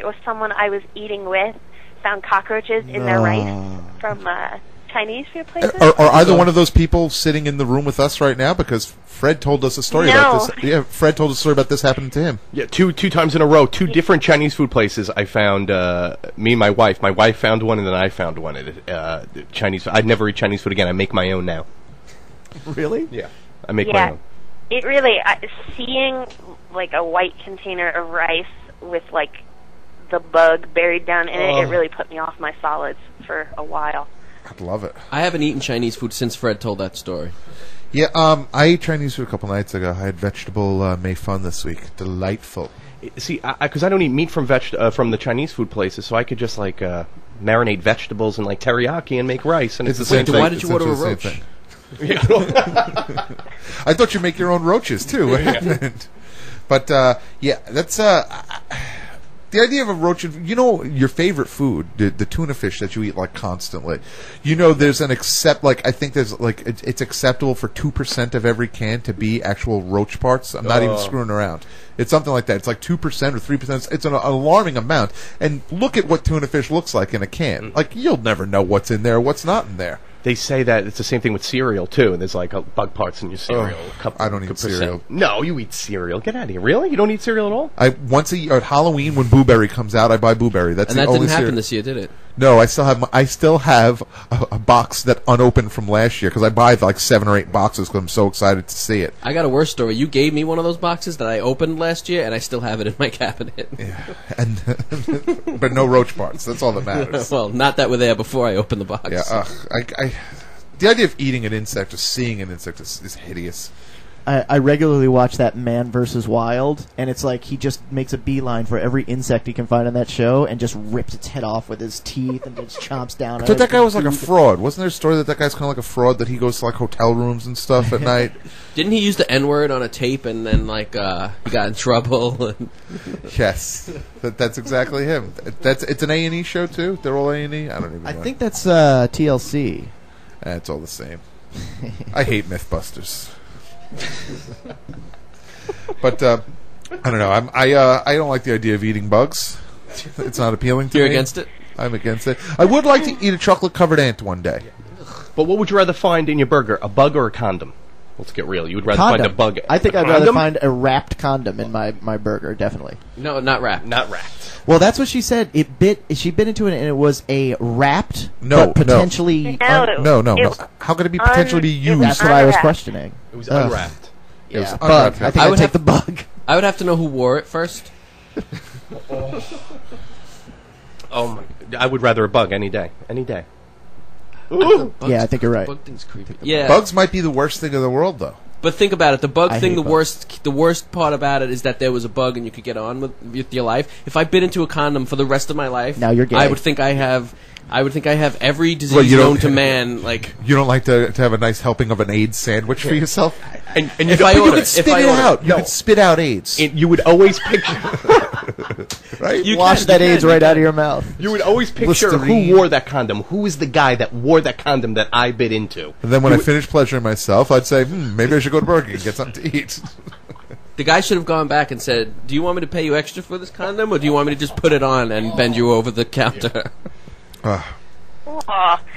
it was someone I was eating with found cockroaches in their rice from Chinese food places. Are either one of those people sitting in the room with us right now? Because Fred told us a story about this. Yeah, Fred told us a story about this happening to him. Yeah, two times in a row, two different Chinese food places. I found me and my wife. My wife found one, and then I found one. Chinese. I'd never eat Chinese food again. I make my own now. Really? Yeah, I make my own. It really seeing like a white container of rice with like the bug buried down in it. It really put me off my solids for a while. I'd love it. I haven't eaten Chinese food since Fred told that story. Yeah, I ate Chinese food a couple nights ago. I had vegetable mei fun this week. Delightful. See, because I don't eat meat from the Chinese food places, so I could just like marinate vegetables in like teriyaki and make rice, and it's the same thing. Why did you order a roach? I thought you'd make your own roaches too. But that's the idea of a roach. You know, your favorite food, the tuna fish that you eat like constantly. You know, there's an I think there's like it's acceptable for 2% of every can to be actual roach parts. I'm not even screwing around. It's something like that. It's like 2% or 3%. It's an alarming amount. And look at what tuna fish looks like in a can. Like, you'll never know what's in there, what's not in there. They say that it's the same thing with cereal too, and there's like bug parts in your cereal. I don't eat cereal. No, you eat cereal. Get out of here! Really? You don't eat cereal at all? Once a year at Halloween when Boo Berry comes out, I buy Boo Berry. That's the only didn't happen cereal. this year, did it? No, I still have a box that unopened from last year because I buy like 7 or 8 boxes because I'm so excited to see it. I got a worse story. You gave me one of those boxes that I opened last year, and I still have it in my cabinet. Yeah, but no roach parts. That's all that matters. Well, not that were there before I opened the box. Yeah, the idea of eating an insect or seeing an insect is hideous. I regularly watch that Man vs. Wild, and it's like he just makes a beeline for every insect he can find on that show and just rips its head off with his teeth and just chomps down. I thought that guy was like a fraud. Wasn't there a story that guy's kind of like a fraud, that he goes to like hotel rooms and stuff at night? Didn't he use the N-word on a tape and then like he got in trouble? Yes, that's exactly him. It's an A&E show too. They're all A&E. I don't even know. I think that's TLC. It's all the same. I hate Mythbusters. But I don't know. I don't like the idea of eating bugs. It's not appealing to me. You're against it? I'm against it. I would like to eat a chocolate-covered ant one day. But what would you rather find in your burger, a bug or a condom? Let's get real. You would rather find a bug. I think I'd rather find a wrapped condom in my burger, definitely. No, not wrapped. Not wrapped. Well, that's what she said. She bit into it, and it was a wrapped, No, but potentially... No. How could it be potentially be used? That's what I was questioning. It was unwrapped. Yeah, bug. I think I would take the bug. I would have to know who wore it first. I would rather a bug any day. Any day. Yeah, I think you're right. Bug thing's creepy. Yeah. Bugs might be the worst thing in the world, though. But think about it. The bug thing, the bugs. worst part about it is that there was a bug and you could get on with your life. If I bit into a condom for the rest of my life, now you're gay. I would think I have every disease known to man. Like, you don't like to have a nice helping of an AIDS sandwich for yourself? And you could spit it out. You could spit out AIDS. You would always picture... right? Wash that AIDS right out of your mouth. You would always picture who wore that condom. Who is the guy that wore that condom that I bit into? And then when I finish pleasuring myself, I'd say, maybe I should go to Burger King and get something to eat. The guy should have gone back and said, do you want me to pay you extra for this condom, or do you want me to just put it on and bend you over the counter? No,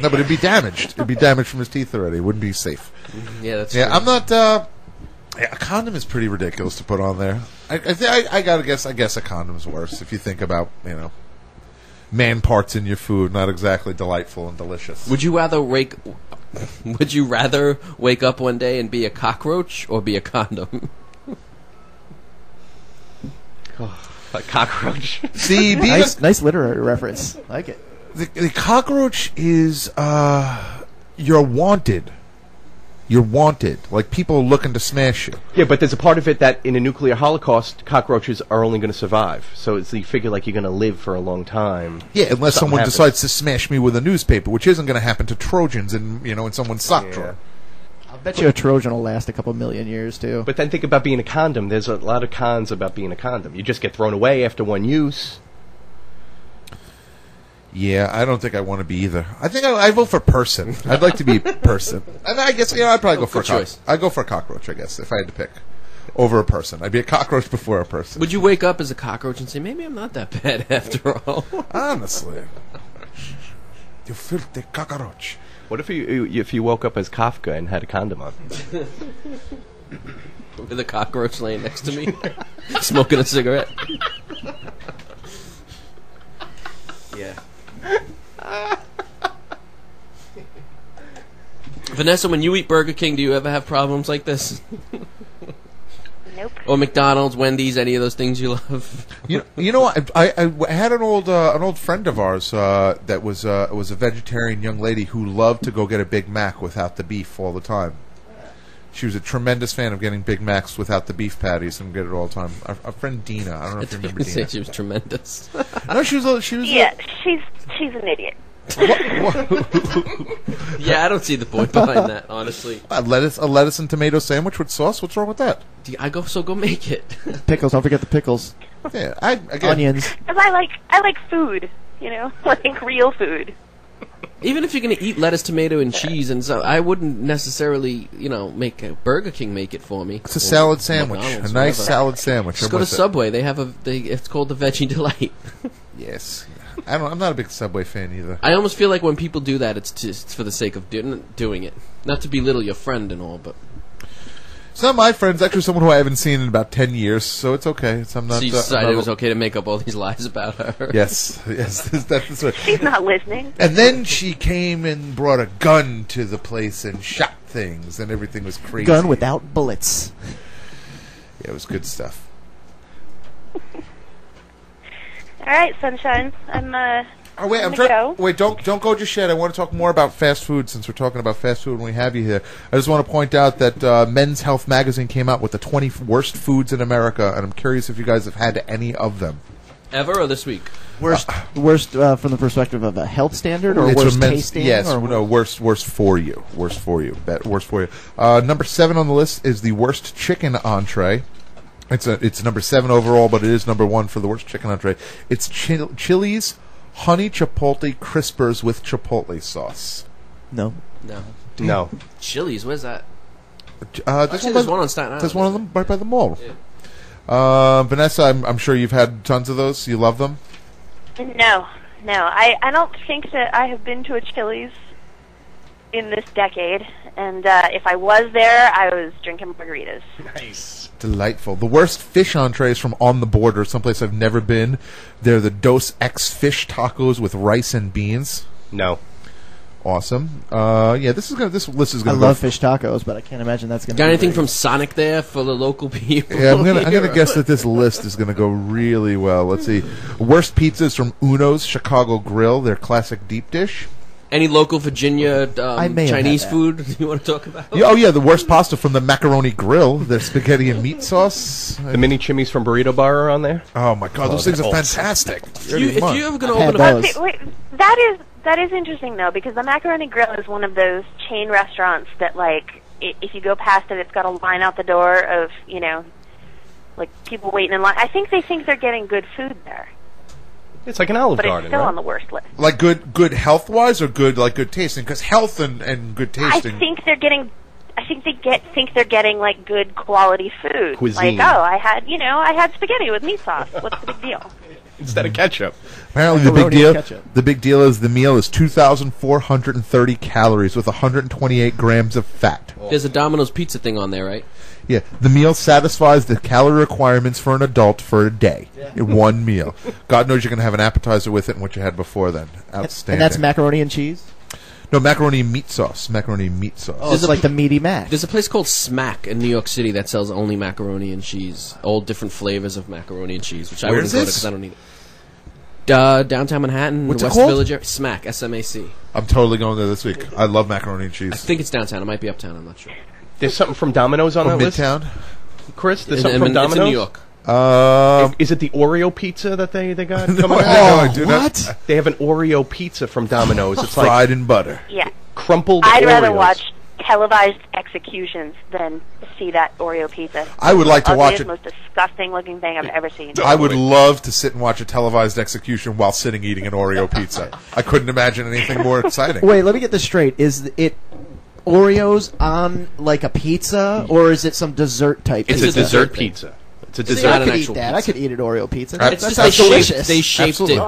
but it'd be damaged. It'd be damaged from his teeth already. It wouldn't be safe. Yeah, that's true. I'm not... a condom is pretty ridiculous to put on there. I gotta guess. I guess a condom's worse if you think about man parts in your food. Not exactly delightful and delicious. Would you rather wake up one day and be a cockroach or be a condom? A cockroach. See, nice literary reference. I like it. The cockroach is you're wanted. You're wanted. Like, people are looking to smash you. Yeah, but there's a part of it that in a nuclear holocaust, cockroaches are only going to survive. So you figure like you're going to live for a long time. Yeah, unless someone decides to smash me with a newspaper, which isn't going to happen to Trojans in someone's sock drawer. I'll bet you a Trojan will last a couple million years, too. But then think about being a condom. There's a lot of cons about being a condom. You just get thrown away after one use. Yeah, I don't think I want to be either. I think I vote for person. I'd like to be person. And I guess I'd probably go for a choice. I'd go for a cockroach, I guess, if I had to pick. over a person. I'd be a cockroach before a person. Would you wake up as a cockroach and say, maybe I'm not that bad after all? Honestly. You filthy cockroach. What if you woke up as Kafka and had a condom on? With a cockroach laying next to me, smoking a cigarette. Yeah. Vanessa, when you eat Burger King, do you ever have problems like this? Nope. Or McDonald's, Wendy's, any of those things you love? You know what? I had an old friend of ours that was a vegetarian young lady who loved to go get a Big Mac without the beef all the time. She was a tremendous fan of getting Big Macs without the beef patties and get it all the time. Our friend Dina, I don't know if you remember Dina. She was tremendous. No, she was. Yeah, she's an idiot. Yeah, I don't see the point behind that, honestly. A lettuce and tomato sandwich with sauce. What's wrong with that? Go make it. Pickles. Don't forget the pickles. Yeah, Onions. Because I like food, like real food. Even if you're going to eat lettuce, tomato, and cheese, and so I wouldn't necessarily, make a Burger King make it for me. It's a salad sandwich, McDonald's, a nice whatever. salad sandwich. Just go to Subway. They have it's called the Veggie Delight. Yes, I'm not a big Subway fan either. I almost feel like when people do that, it's just for the sake of doing it, not to belittle your friend and all, but. It's not my friend. It's actually someone who I haven't seen in about 10 years, so it's okay. I'm not. So you decided it was okay to make up all these lies about her. Yes, that's what. She's not listening. And then she came and brought a gun to the place and shot things, and everything was crazy. Gun without bullets. Yeah, it was good stuff. All right, sunshine. Oh wait, don't go just yet. I want to talk more about fast food since we're talking about fast food when we have you here. I just want to point out that Men's Health magazine came out with the 20 worst foods in America, and I'm curious if you guys have had any of them. Ever or this week? Worst from the perspective of a health standard, or It's worst a men's- tasting? Yes, or no, worst for you. Worst for you. Worst for you. Number 7 on the list is the worst chicken entree. It's number 7 overall, but it is number 1 for the worst chicken entree. It's Chili's honey chipotle crispers with chipotle sauce. No. No. Chili's, where's that? There's one on Staten Island. There's one of them right by the mall. Vanessa, I'm sure you've had tons of those. You love them? No. I don't think that I have been to a Chili's in this decade, and if I was there, I was drinking margaritas. Nice. Delightful. The worst fish entrees from On the Border, someplace I've never been. They're the Dos Ex fish tacos with rice and beans. No. Awesome. This list is I gonna. love fish tacos, but I can't imagine that's going to Got be anything great. from Sonic there for the local people? Yeah, I'm gonna guess that this list is gonna go really well. Let's see. Worst pizzas from Uno's Chicago Grill, their classic deep dish. Any local Virginia I may have Chinese had that. food you want to talk about? Yeah, the worst pasta from the Macaroni Grill, their spaghetti and meat sauce. The mini chimneys from Burrito Bar are on there? Oh my god, those things are they're fantastic. If you're ever going to I've open had a... those. Wait, that is interesting though, because the Macaroni Grill is one of those chain restaurants that, like, if you go past it, it's got a line out the door of, like people waiting in line. I think they think they're getting good food there, It's like an Olive but Garden, it's still right? on the worst list. Like good health wise or good tasting? Because health and good tasting. I think they're getting. I think think they're getting like good quality food. Cuisine. Like, I had spaghetti with meat sauce. What's the big deal? Instead of ketchup. Apparently, Macaroni and ketchup. the big deal is the meal is 2,430 calories with 128 grams of fat. There's a Domino's pizza thing on there, right? Yeah, the meal satisfies the calorie requirements for an adult for a day. In one meal. God knows you're going to have an appetizer with it and what you had before then. Outstanding. And that's macaroni and cheese? No, macaroni and meat sauce. Macaroni and meat sauce. Oh, it's like the meaty mac. There's a place called Smack in New York City that sells only macaroni and cheese. All different flavors of macaroni and cheese, which I Where wouldn't is go to this? because I don't eat it. Downtown Manhattan, What's it West called? Village area. Smack, S-M-A-C. I'm totally going there this week. I love macaroni and cheese. I think it's downtown. It might be uptown. I'm not sure. There's something from Domino's on Or that list? Midtown. Chris, there's And- something from and Domino's? It's in New York. Is it the Oreo pizza that they got No, coming out? I do not. what? They have an Oreo pizza from Domino's. It's like Fried in butter. Yeah, crumpled I'd rather Oreos. watch televised executions than see that Oreo pizza. I would like to watch Ugliest, it. most disgusting looking thing I've ever seen. I would love to sit and watch a televised execution while sitting eating an Oreo pizza. I couldn't imagine anything more exciting. Wait, let me get this straight. Is it Oreos on like a pizza, or is it some dessert type? It's pizza? a dessert pizza. It's a See, dessert. I an could eat actual that. I pizza. could eat an Oreo pizza. It's That It's sounds just delicious. they shaped Absolutely. it